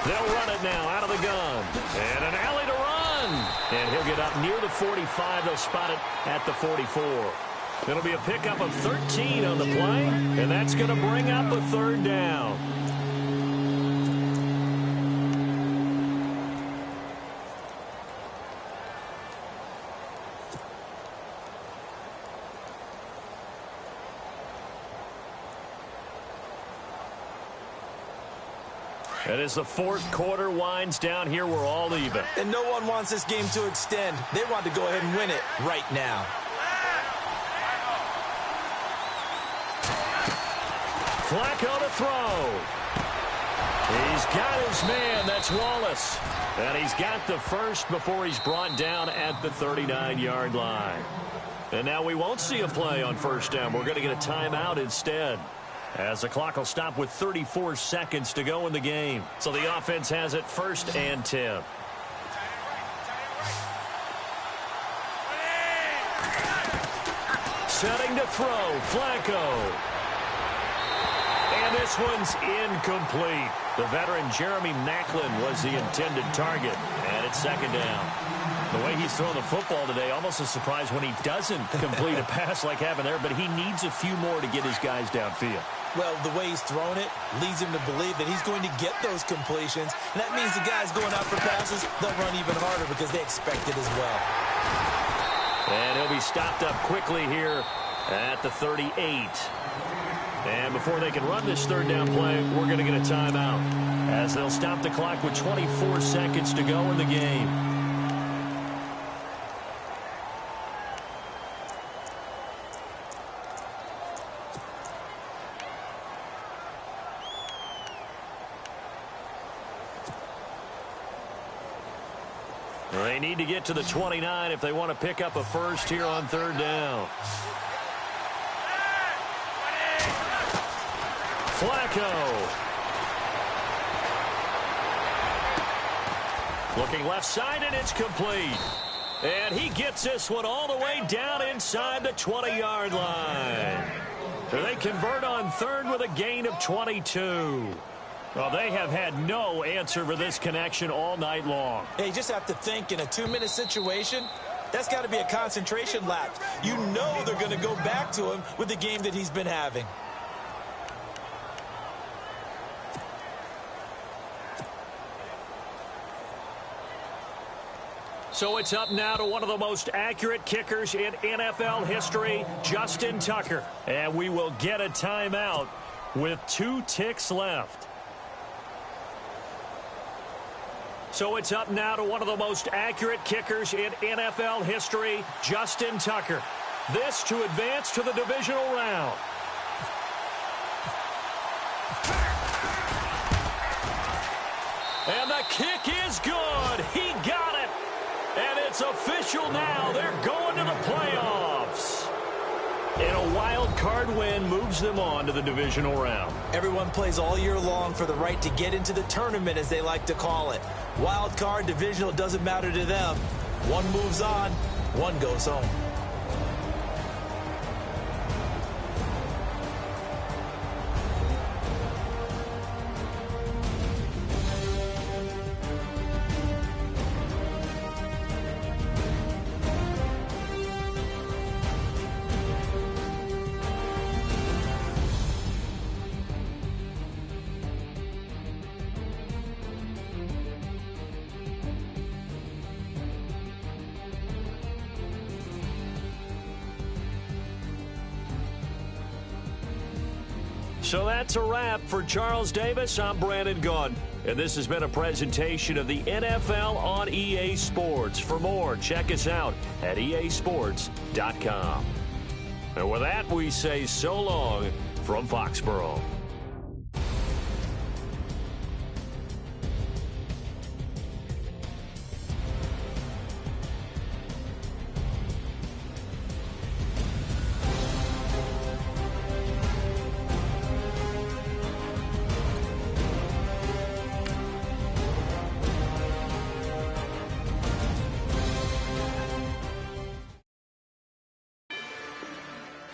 They'll run it now out of the gun. And an alley to run. And he'll get up near the 45. They'll spot it at the 44. It'll be a pickup of 13 on the play. And that's going to bring up a 3rd down. And as the 4th quarter winds down here, we're all even. And no one wants this game to extend. They want to go ahead and win it right now. Flacco to throw. He's got his man. That's Wallace. And he's got the first before he's brought down at the 39-yard line. And now we won't see a play on 1st down. We're going to get a timeout instead, as the clock will stop with 34 seconds to go in the game. So the offense has it 1st and 10. Setting to throw, Flacco. And this one's incomplete. The veteran Jeremy Maclin was the intended target, and it's 2nd down. The way he's thrown the football today, almost a surprise when he doesn't complete a pass like happened there, but he needs a few more to get his guys downfield. Well, the way he's thrown it leads him to believe that he's going to get those completions. And that means the guys going out for passes, they'll run even harder because they expect it as well. And he'll be stopped up quickly here at the 38. And before they can run this third down play, we're going to get a timeout, as they'll stop the clock with 24 seconds to go in the game. They need to get to the 29 if they want to pick up a first here on third down. Flacco. Looking left side, and it's complete. And he gets this one all the way down inside the 20-yard line. So they convert on third with a gain of 22. Well, they have had no answer for this connection all night long. Hey, you just have to think in a 2-minute situation, that's got to be a concentration lapse. You know they're going to go back to him with the game that he's been having. So it's up now to one of the most accurate kickers in NFL history, Justin Tucker. And we will get a timeout with 2 ticks left. So it's up now to one of the most accurate kickers in NFL history, Justin Tucker. This to advance to the divisional round. And the kick is good. He got it. And it's official now. They're going to the playoffs. And a wild card win moves them on to the divisional round. Everyone plays all year long for the right to get into the tournament, as they like to call it. Wild card, divisional, doesn't matter to them. One moves on, one goes home. So that's a wrap for Charles Davis. I'm Brandon Gaudin, and this has been a presentation of the NFL on EA Sports. For more, check us out at easports.com. And with that, we say so long from Foxborough.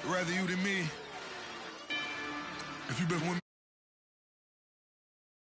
Rather you than me. If you've been with me.